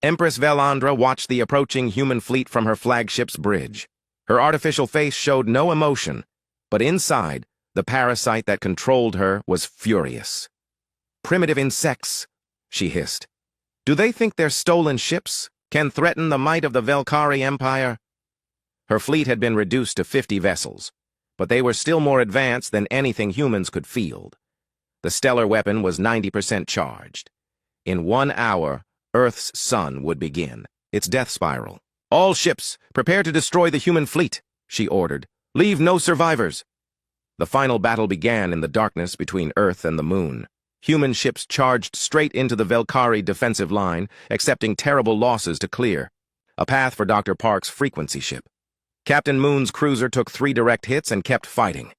Empress Velandra watched the approaching human fleet from her flagship's bridge. Her artificial face showed no emotion, but inside, the parasite that controlled her was furious. Primitive insects, she hissed. Do they think their stolen ships can threaten the might of the Velkari Empire? Her fleet had been reduced to 50 vessels, but they were still more advanced than anything humans could field. The stellar weapon was 90% charged. In 1 hour, Earth's sun would begin its death spiral. All ships, prepare to destroy the human fleet, she ordered. Leave no survivors. The final battle began in the darkness between Earth and the Moon. Human ships charged straight into the Velkari defensive line, accepting terrible losses to clear. A path for Dr. Park's frequency ship. Captain Moon's cruiser took 3 direct hits and kept fighting.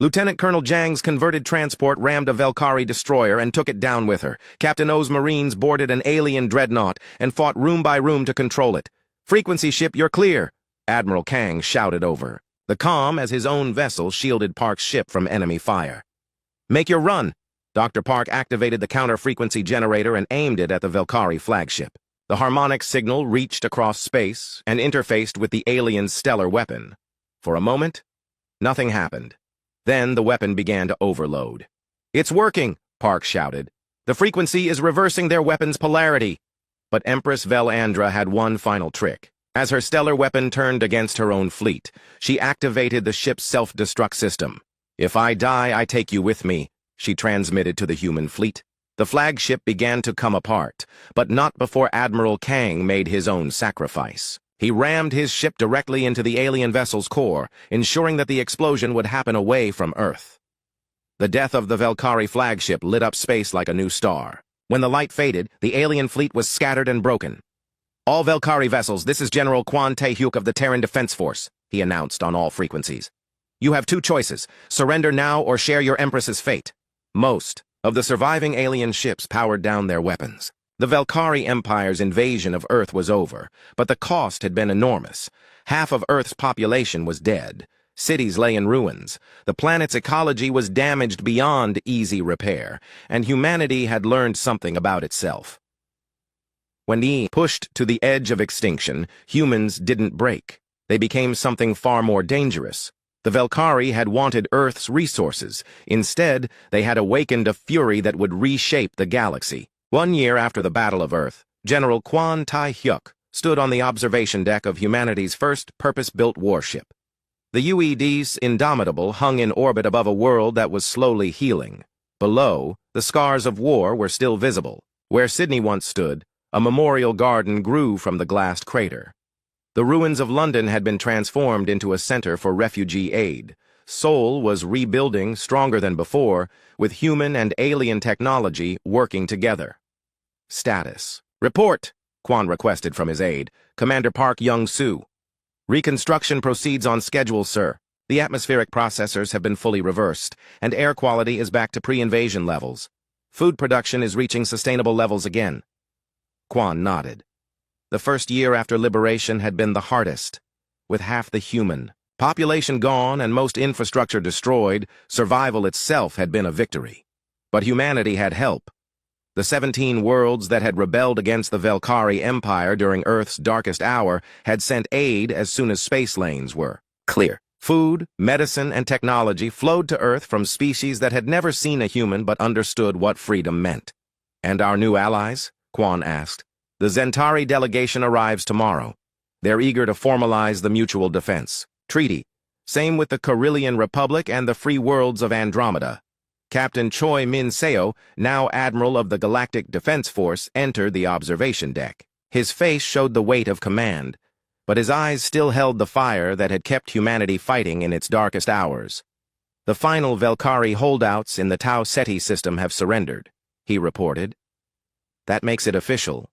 Lieutenant Colonel Zhang's converted transport rammed a Velkari destroyer and took it down with her. Captain O's Marines boarded an alien dreadnought and fought room by room to control it. Frequency ship, you're clear, Admiral Kang shouted over the comm as his own vessel shielded Park's ship from enemy fire. Make your run. Dr. Park activated the counter-frequency generator and aimed it at the Velkari flagship. The harmonic signal reached across space and interfaced with the alien's stellar weapon. For a moment, nothing happened. Then the weapon began to overload. It's working, Park shouted. The frequency is reversing their weapon's polarity. But Empress Velandra had one final trick. As her stellar weapon turned against her own fleet, she activated the ship's self-destruct system. If I die, I take you with me, she transmitted to the human fleet. The flagship began to come apart, but not before Admiral Kang made his own sacrifice. He rammed his ship directly into the alien vessel's core, ensuring that the explosion would happen away from Earth. The death of the Velkari flagship lit up space like a new star. When the light faded, the alien fleet was scattered and broken. All Velkari vessels, this is General Quan Tae-hyuk of the Terran Defense Force, he announced on all frequencies. You have 2 choices, surrender now or share your Empress's fate. Most of the surviving alien ships powered down their weapons. The Velkari Empire's invasion of Earth was over, but the cost had been enormous. Half of Earth's population was dead. Cities lay in ruins. The planet's ecology was damaged beyond easy repair, and humanity had learned something about itself. When they pushed to the edge of extinction, humans didn't break. They became something far more dangerous. The Velkari had wanted Earth's resources. Instead, they had awakened a fury that would reshape the galaxy. 1 year after the Battle of Earth, General Quan Tae-hyuk stood on the observation deck of humanity's first purpose-built warship. The UED's Indomitable hung in orbit above a world that was slowly healing. Below, the scars of war were still visible. Where Sydney once stood, a memorial garden grew from the glassed crater. The ruins of London had been transformed into a center for refugee aid. Seoul was rebuilding stronger than before, with human and alien technology working together. Status. Report, Quan requested from his aide, Commander Park Young-soo. Reconstruction proceeds on schedule, sir. The atmospheric processors have been fully reversed, and air quality is back to pre-invasion levels. Food production is reaching sustainable levels again. Quan nodded. The first year after liberation had been the hardest. With half the human population gone and most infrastructure destroyed, survival itself had been a victory. But humanity had help. The 17 worlds that had rebelled against the Velkari Empire during Earth's darkest hour had sent aid as soon as space lanes were clear. Food, medicine, and technology flowed to Earth from species that had never seen a human but understood what freedom meant. And our new allies? Quan asked. The Zentari delegation arrives tomorrow. They're eager to formalize the Mutual Defense Treaty. Same with the Carillion Republic and the Free Worlds of Andromeda. Captain Choi Min-seo, now Admiral of the Galactic Defense Force, entered the observation deck. His face showed the weight of command, but his eyes still held the fire that had kept humanity fighting in its darkest hours. The final Velkari holdouts in the Tau Ceti system have surrendered, he reported. That makes it official.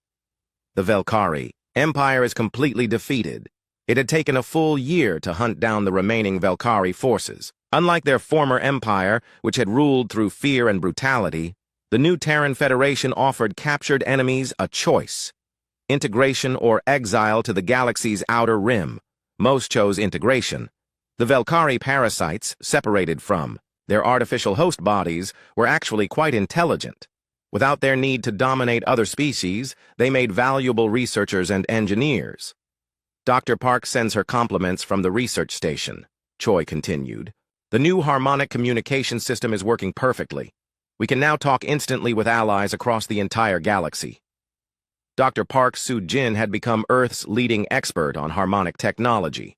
The Velkari Empire is completely defeated. It had taken a full year to hunt down the remaining Velkari forces. Unlike their former empire, which had ruled through fear and brutality, the new Terran Federation offered captured enemies a choice: integration or exile to the galaxy's outer rim. Most chose integration. The Velkari parasites, separated from Their artificial host bodies were actually quite intelligent. Without their need to dominate other species, they made valuable researchers and engineers. Dr. Park sends her compliments from the research station, Choi continued. The new harmonic communication system is working perfectly. We can now talk instantly with allies across the entire galaxy. Dr. Park Soo-jin had become Earth's leading expert on harmonic technology.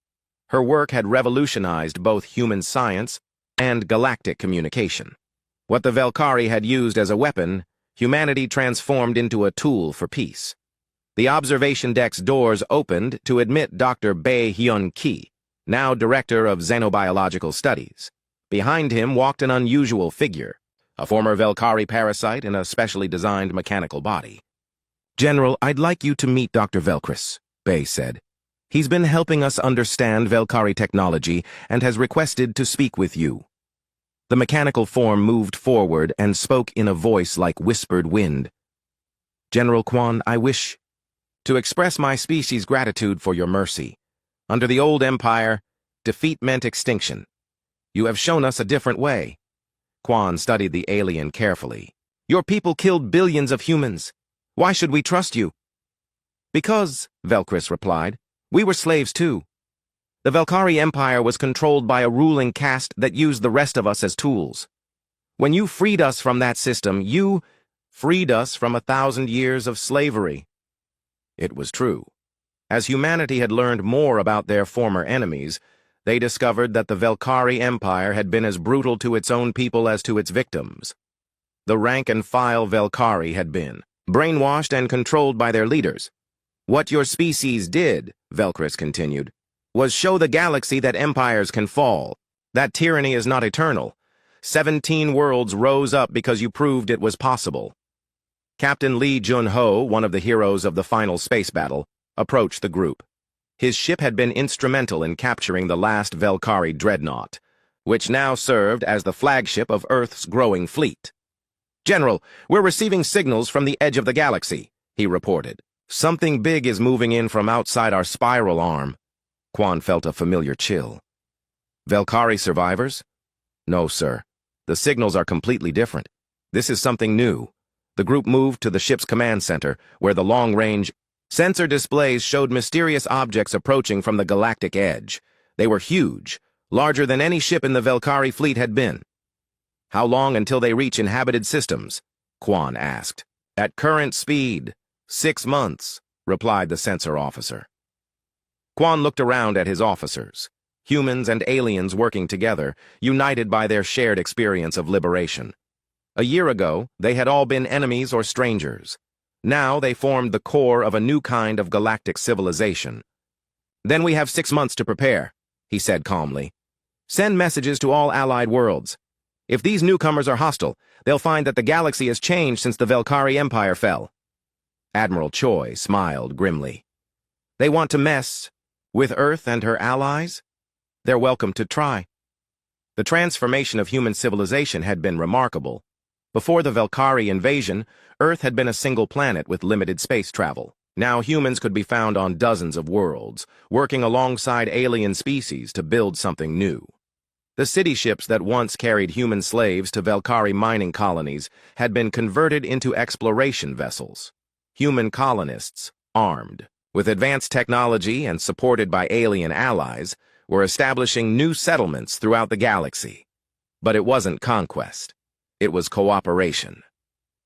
Her work had revolutionized both human science and galactic communication. What the Velkari had used as a weapon, humanity transformed into a tool for peace. The observation deck's doors opened to admit Dr. Bae Hyun-ki, now director of xenobiological studies. Behind him walked an unusual figure, a former Velkari parasite in a specially designed mechanical body. "General, I'd like you to meet Dr. Velkris," Bae said. "He's been helping us understand Velkari technology and has requested to speak with you." The mechanical form moved forward and spoke in a voice like whispered wind. "General Quan, I wish to express my species' gratitude for your mercy. Under the old empire, defeat meant extinction. You have shown us a different way." Quan studied the alien carefully. "Your people killed billions of humans. Why should we trust you?" "Because," Velkris replied, "we were slaves too. The Velkari Empire was controlled by a ruling caste that used the rest of us as tools. When you freed us from that system, you freed us from 1,000 years of slavery." It was true. As humanity had learned more about their former enemies, they discovered that the Velkari Empire had been as brutal to its own people as to its victims. The rank-and-file Velkari had been brainwashed and controlled by their leaders. "What your species did," Velkris continued, "was show the galaxy that empires can fall. That tyranny is not eternal. 17 worlds rose up because you proved it was possible." Captain Lee Jun-ho, one of the heroes of the final space battle, approached the group. His ship had been instrumental in capturing the last Velkari dreadnought, which now served as the flagship of Earth's growing fleet. "General, we're receiving signals from the edge of the galaxy," he reported. "Something big is moving in from outside our spiral arm." Quan felt a familiar chill. "Velkari survivors?" "No, sir. The signals are completely different. This is something new." The group moved to the ship's command center, where the long-range sensor displays showed mysterious objects approaching from the galactic edge. They were huge, larger than any ship in the Velkari fleet had been. "How long until they reach inhabited systems?" Quan asked. "At current speed, 6 months," replied the sensor officer. Quan looked around at his officers, humans and aliens working together, united by their shared experience of liberation. A year ago, they had all been enemies or strangers. Now they formed the core of a new kind of galactic civilization. "Then we have 6 months to prepare," he said calmly. "Send messages to all allied worlds. If these newcomers are hostile, they'll find that the galaxy has changed since the Velkari Empire fell." Admiral Choi smiled grimly. "They want to mess with Earth and her allies? They're welcome to try." The transformation of human civilization had been remarkable. Before the Velkari invasion, Earth had been a single planet with limited space travel. Now humans could be found on dozens of worlds, working alongside alien species to build something new. The city ships that once carried human slaves to Velkari mining colonies had been converted into exploration vessels. Human colonists, armed with advanced technology and supported by alien allies, were establishing new settlements throughout the galaxy. But it wasn't conquest. It was cooperation.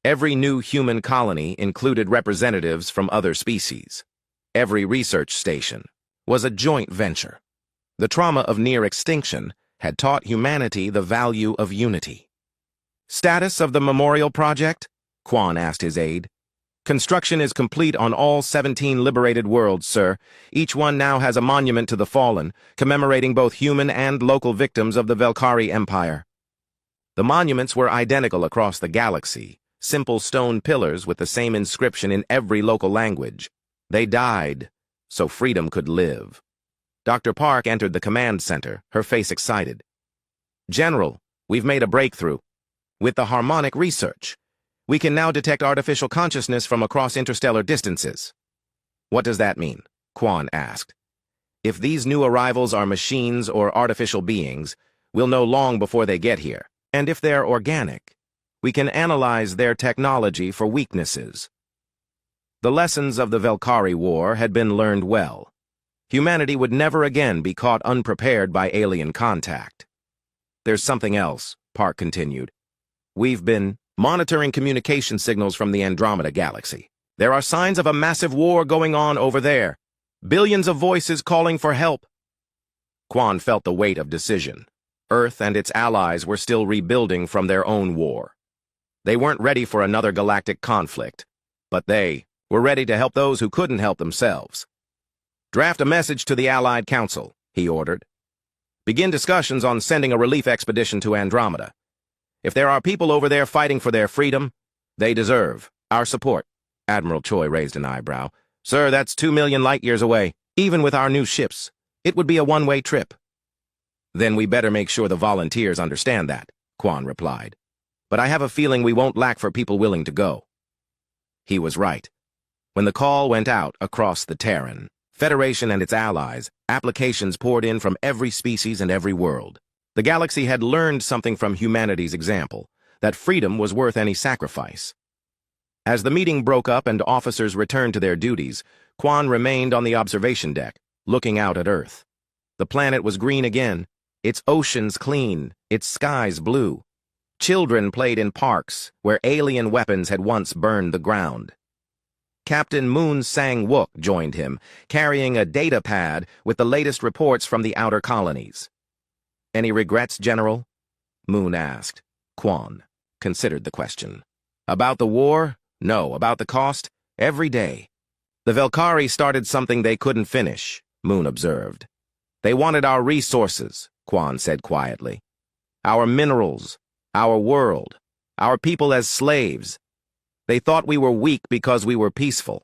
Every new human colony included representatives from other species. Every research station was a joint venture. The trauma of near extinction had taught humanity the value of unity. "Status of the memorial project?" Quan asked his aide. "Construction is complete on all 17 liberated worlds, sir. Each one now has a monument to the fallen, commemorating both human and local victims of the Velkari Empire." The monuments were identical across the galaxy, simple stone pillars with the same inscription in every local language. They died, so freedom could live. Dr. Park entered the command center, her face excited. "General, we've made a breakthrough. With the harmonic research, we can now detect artificial consciousness from across interstellar distances." "What does that mean?" Quan asked. "If these new arrivals are machines or artificial beings, we'll know long before they get here. And if they're organic, we can analyze their technology for weaknesses. The lessons of the Velkari War had been learned well. Humanity would never again be caught unprepared by alien contact. There's something else, Park continued. We've been monitoring communication signals from the Andromeda galaxy. There are signs of a massive war going on over there. Billions of voices calling for help. Quan felt the weight of decision. Earth and its allies were still rebuilding from their own war. They weren't ready for another galactic conflict, but they were ready to help those who couldn't help themselves. Draft a message to the Allied Council, he ordered. Begin discussions on sending a relief expedition to Andromeda. If there are people over there fighting for their freedom, they deserve our support. Admiral Choi raised an eyebrow. Sir, that's 2 million light-years away. Even with our new ships, it would be a one-way trip. Then we better make sure the volunteers understand that, Quan replied. But I have a feeling we won't lack for people willing to go. He was right. When the call went out across the Terran, Federation and its allies, applications poured in from every species and every world. The galaxy had learned something from humanity's example, that freedom was worth any sacrifice. As the meeting broke up and officers returned to their duties, Quan remained on the observation deck, looking out at Earth. The planet was green again, its oceans clean, its skies blue. Children played in parks where alien weapons had once burned the ground. Captain Moon Sang-wook joined him, carrying a data pad with the latest reports from the outer colonies. Any regrets, General? Moon asked. Quan considered the question. About the war? No. About the cost? Every day. The Velkari started something they couldn't finish, Moon observed. They wanted our resources, Quan said quietly. Our minerals, our world, our people as slaves. They thought we were weak because we were peaceful.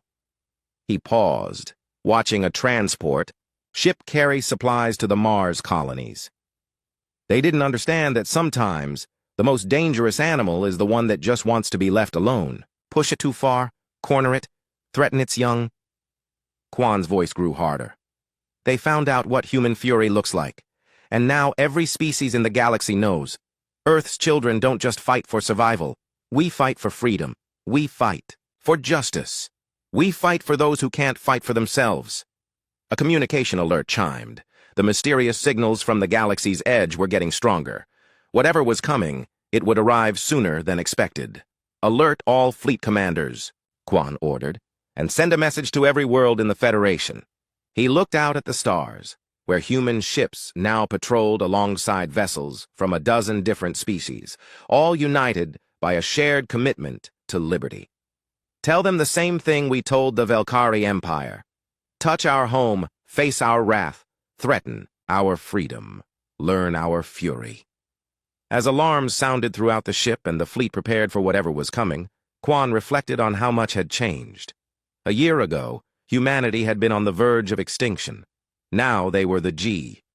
He paused, watching a transport ship carry supplies to the Mars colonies. They didn't understand that sometimes the most dangerous animal is the one that just wants to be left alone. Push it too far, corner it, threaten its young. Quan's voice grew harder. They found out what human fury looks like, and now every species in the galaxy knows. Earth's children don't just fight for survival. We fight for freedom. We fight for justice. We fight for those who can't fight for themselves. A communication alert chimed. The mysterious signals from the galaxy's edge were getting stronger. Whatever was coming, it would arrive sooner than expected. Alert all fleet commanders, Quan ordered, and send a message to every world in the Federation. He looked out at the stars, where human ships now patrolled alongside vessels from a dozen different species, all united by a shared commitment to liberty. Tell them the same thing we told the Velkari Empire. Touch our home, face our wrath, threaten our freedom, learn our fury. As alarms sounded throughout the ship and the fleet prepared for whatever was coming, Quan reflected on how much had changed. A year ago, humanity had been on the verge of extinction. Now they were the G,